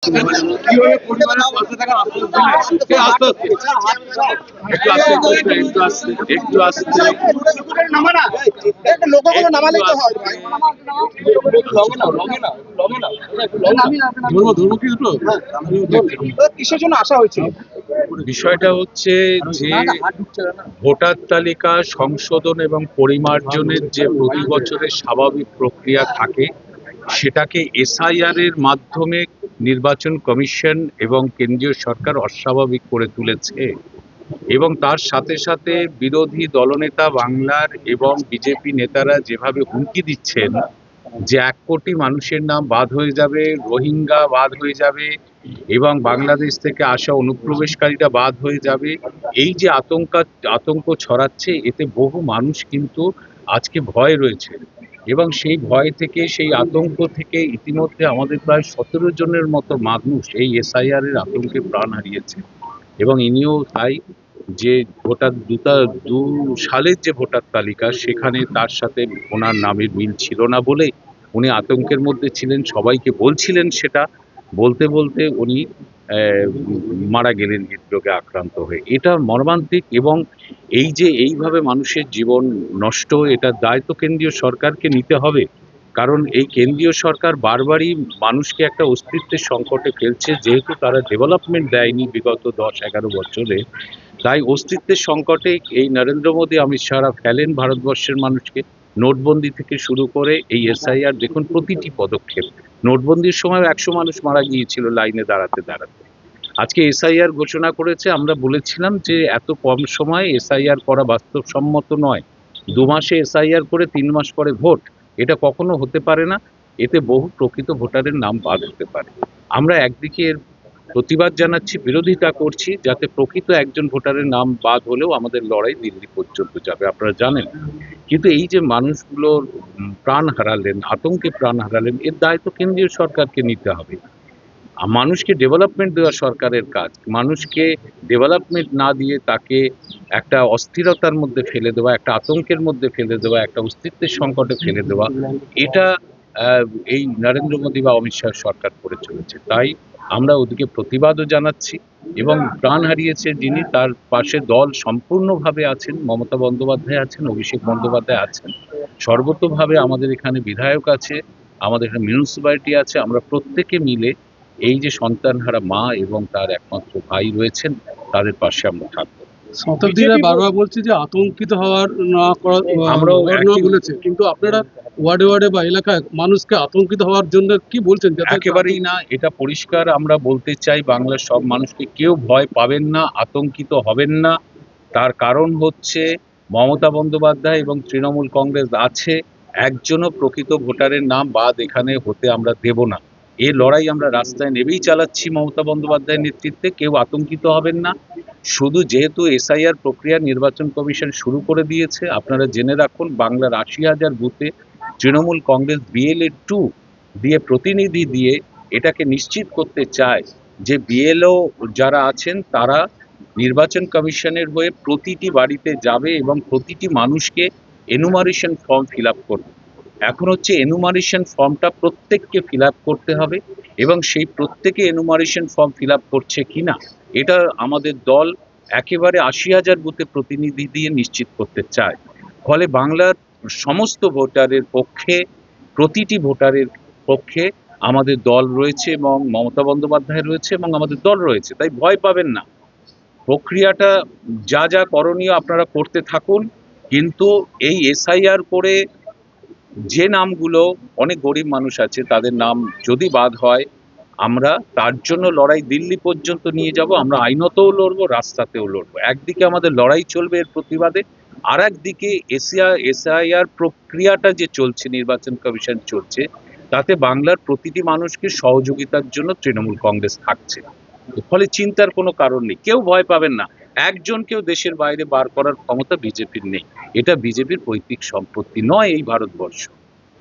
কিভাবে পরিবারের পাশে থাকার আশ্বাস দিলেন? কে আশ্বাস দিলেন? একটু আস্তে ধর্ম কি দুটো কিসের জন্য আসা হয়েছে? বিষয়টা হচ্ছে যে ভোটার তালিকা সংশোধন এবং পরিমার্জনের যে প্রতি বছরের স্বাভাবিক প্রক্রিয়া থাকে সেটাকে এসআইআর এর মাধ্যমে নির্বাচন কমিশন এবং কেন্দ্রীয় সরকার অস্বাভাবিক করে তুলেছে এবং তার সাথে সাথে বিরোধী দলনেতা বাংলার এবং বিজেপি নেতারা যেভাবে হুমকি দিচ্ছেন যে 1 কোটি মানুষের নাম বাদ হয়ে যাবে, রোহিঙ্গা বাদ হয়ে যাবে এবং বাংলাদেশ থেকে আসা অনুপ্রবেশকারীরা বাদ হয়ে যাবে, এই যে আতঙ্ক ছড়াচ্ছে এতে বহু মানুষ কিন্তু আজকে ভয় রয়েছে এবং সেই ভয় থেকে সেই আতঙ্ক থেকে ইতিমধ্যে আমাদের প্রায় 17 জনের মতো মানুষ এই এসআইআর এর আতঙ্কে প্রাণ হারিয়েছে এবং ইনিও তাই যে দু সালের যে ভোটার তালিকা সেখানে তার সাথে ওনার নামের মিল ছিল না বলে উনি আতঙ্কের মধ্যে ছিলেন, সবাইকে বলছিলেন সেটা বলতে বলতে উনি মারা গেলেন হৃদরোগে আক্রান্ত হয়ে। এটা মর্মান্তিক এবং এই যে এইভাবে মানুষের জীবন নষ্ট, এটার দায় তো কেন্দ্রীয় সরকারকে নিতে হবে, কারণ এই কেন্দ্রীয় সরকার বারবারই মানুষকে একটা অস্তিত্বের সংকটে ফেলছে যেহেতু তারা ডেভেলপমেন্ট দেয়নি বিগত 10-11 বছরে। তাই অস্তিত্বের সংকটে এই নরেন্দ্র মোদী অমিত শাহরা ফেলেন ভারতবর্ষের মানুষকে। নোটবন্দি থেকে শুরু করে এই এসআইআর দেখুন প্রতিটি পদক্ষেপ, নোটবন্দির সময় 100 মানুষ মারা গিয়েছিল লাইনে দাঁড়াতে দাঁড়াতে। আজকে এসআইআর ঘোষণা করেছে, আমরা বলেছিলাম যে এত কম সময়ে এসআইআর করা বাস্তবসম্মত নয়, 2 মাসে এসআইআর করে 3 মাস পরে ভোট, এটা কখনো হতে পারে না, এতে বহু প্রকৃত ভোটারের নাম বাদ হতে পারে। আমরা একদিকে এর প্রতিবাদ জানাচ্ছি, বিরোধিতা করছি যাতে প্রকৃত একজন ভোটারের নাম বাদ হলেও আমাদের লড়াই দিল্লি পর্যন্ত যাবে, আপনারা জানেন। কিন্তু এই যে মানুষগুলোর প্রাণ হারালেন, আতঙ্কে প্রাণ হারালেন, এর দায় তো কেন্দ্রীয় সরকারকে নিতে হবে। মানুষকে ডেভেলপমেন্ট দেওয়া সরকারের কাজ, মানুষকে ডেভেলপমেন্ট না দিয়ে তাকে একটা অস্থিরতার মধ্যে ফেলে দেওয়া, একটা আতঙ্কের মধ্যে ফেলে দেওয়া, একটা অস্তিত্বের সংকটে ফেলে দেওয়া, এটা এই নরেন্দ্র মোদী বা অমিত শাহ সরকার করে চলেছে। তাই আমরা ওদিকে প্রতিবাদও জানাচ্ছি এবং প্রাণ হারিয়েছে যিনি, তার পাশে দল সম্পূর্ণভাবে আছেন, মমতা বন্দ্যোপাধ্যায় আছেন, অভিষেক বন্দ্যোপাধ্যায় আছেন, সর্বতোভাবে আমাদের এখানে বিধায়ক আছে, আমাদের এখানে মিউনিসিপ্যালিটি আছে, আমরা প্রত্যেকে মিলে এই যে সন্তানহারা মা এবং তার একমাত্র ভাই রয়েছেন তাদের পাশে আমরা থাকবো। শতাব্দীরা বারবার বলছে যে আতঙ্কিত হওয়ার না করা, আমরাও বলেছে, কিন্তু আপনারা ওয়ার্ডে ওয়ার্ডে বা এলাকায় মানুষকে আতঙ্কিত হওয়ার জন্য কি বলছেন? একেবারেই না, এটা পরিষ্কার আমরা বলতে চাই, বাংলার সব মানুষকে কেউ ভয় পাবেন না, আতঙ্কিত হবেন না। তার কারণ হচ্ছে মমতা বন্দ্যোপাধ্যায় এবং তৃণমূল কংগ্রেস আছে, একজনও প্রকৃত ভোটারের নাম বাদ এখানে হতে আমরা দেব না। এই লড়াই আমরা রাস্তায় নেবেই চালাচ্ছি মমতা বন্দ্যোপাধ্যায়ের নেতৃত্বে, কেউ আতঙ্কিত হবেন না। শুধু যেহেতু এসআইআর প্রক্রিয়া নির্বাচন কমিশন শুরু করে দিয়েছে, আপনারা জেনে রাখুন বাংলার 80,000 বুথে তৃণমূল কংগ্রেস BLA 2 দিয়ে প্রতিনিধি দিয়ে এটাকে নিশ্চিত করতে চায় যে BLO যারা আছেন তারা নির্বাচন কমিশনের হয়ে প্রতিটি বাড়িতে যাবে এবং প্রতিটি মানুষকে এনুমারেশন ফর্ম ফিল আপ করবে। এখন হচ্ছে এনুমারেশন ফর্মটা প্রত্যেককে ফিল আপ করতে হবে এবং সেই প্রত্যেকে এনুমারেশন ফর্ম ফিল আপ করছে কিনা এটা আমাদের দল একেবারে 80,000 বুথে প্রতিনিধি দিয়ে নিশ্চিত করতে চায়। ফলে বাংলার সমস্ত ভোটারের পক্ষে, প্রতিটি ভোটারের পক্ষে আমাদের দল রয়েছে এবং মমতা বন্দ্যোপাধ্যায় রয়েছে এবং আমাদের দল রয়েছে, তাই ভয় পাবেন না। প্রক্রিয়াটা যা যা করণীয় আপনারা করতে থাকুন, কিন্তু এই এসআইআর করে যে নামগুলো, অনেক গরিব মানুষ আছে তাদের নাম যদি বাদ হয়, আমরা তার জন্য লড়াই দিল্লি পর্যন্ত নিয়ে যাব, আমরা আইনতও লড়বো, রাস্তাতেও লড়বো। একদিকে আমাদের লড়াই চলবে এর প্রতিবাদে, আর একদিকে এসআইআর প্রক্রিয়াটা যে চলছে, নির্বাচন কমিশন চলছে, তাতে বাংলার প্রতিটি মানুষকে সহযোগিতার জন্য তৃণমূল কংগ্রেস থাকছে। ফলে চিন্তার কোনো কারণ নেই, কেউ ভয় পাবেন না। একজনকেও দেশের বাইরে বার করার ক্ষমতা বিজেপির নেই, এটা বিজেপির পৈতৃক সম্পত্তি নয়। এই ভারতবর্ষ,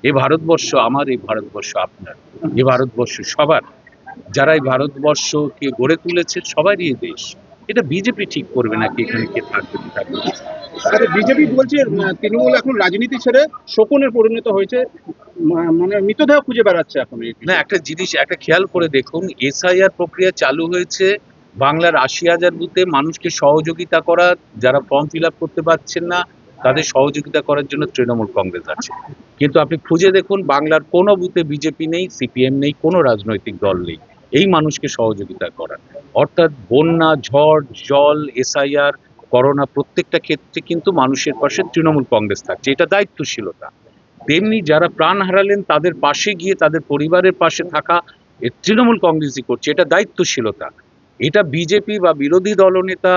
এই ভারতবর্ষ আমার, এই ভারতবর্ষ আপনার, এই ভারতবর্ষ সবার। যারা এই ভারতবর্ষকে গড়ে তুলেছে সবারই এই দেশ, এটা বিজেপি ঠিক করবে না কি এখানে কে থাকবে কি থাকবে না। বিজেপি বলছে তৃণমূল এখন রাজনীতি ছেড়ে শকুনে পরিণত হয়েছে, মানে মৃতদেহ খুঁজে বেড়াচ্ছে এখন না, একটা জিনিস একটা খেয়াল করে দেখুন, এসআইআর প্রক্রিয়া চালু হয়েছে বাংলার ৮০,০০০ বুথে মানুষকে সহযোগিতা করা, যারা ফর্ম ফিল আপ করতে পারছেন না তাদের সহযোগিতা করার জন্য তৃণমূল কংগ্রেস আছে। কিন্তু আপনি খুঁজে দেখুন বাংলার কোনো বুথে বিজেপি নেই, সিপিএম নেই, কোনো রাজনৈতিক দল নেই এই মানুষকে সহযোগিতা করার। অর্থাৎ বন্যা, ঝড়, জল, এসআইআর, করোনা প্রত্যেকটা ক্ষেত্রে কিন্তু মানুষের পাশে তৃণমূল কংগ্রেস থাকছে, এটা দায়িত্বশীলতা। তেমনি যারা প্রাণ হারালেন তাদের পাশে গিয়ে তাদের পরিবারের পাশে থাকা এ তৃণমূল কংগ্রেসই করছে, এটা দায়িত্বশীলতা। এটা বিজেপি বা বিরোধী দলনেতা,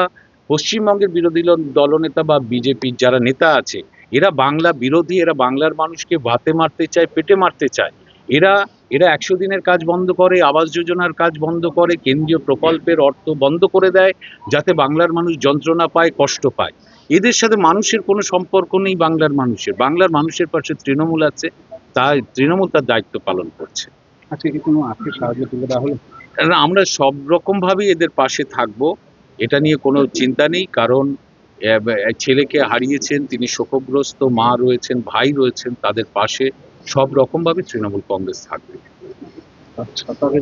পশ্চিমবঙ্গের বিরোধী দলনেতা বা বিজেপির যারা নেতা আছে এরা বাংলা বিরোধী, এরা বাংলার মানুষকে ভাতে মারতে চায়, পেটে মারতে চায়। এরা এরা ১০০ দিনের কাজ বন্ধ করে, আবাস যোজনার কাজ বন্ধ করে, কেন্দ্রীয় প্রকল্পের অর্থ বন্ধ করে দেয় যাতে বাংলার মানুষ যন্ত্রণা পায়, কষ্ট পায়। এদের সাথে মানুষের কোনো সম্পর্ক নেই। বাংলার মানুষের পাশে তৃণমূল আছে, তাই তৃণমূল তার দায়িত্ব পালন করছে। আজকে কি কোনো আর্থিক সাহায্য তুলে দেওয়া হলো? কারণ আমরা সব রকম ভাবেই এদের পাশে থাকব, এটা নিয়ে কোনো চিন্তা নেই। কারণ ছেলেকে হারিয়েছেন, তিনি শোকগ্রস্ত, মা রয়েছেন, ভাই রয়েছেন, তাদের পাশে সব রকম ভাবে তৃণমূল কংগ্রেস থাকবে। আচ্ছা, তবে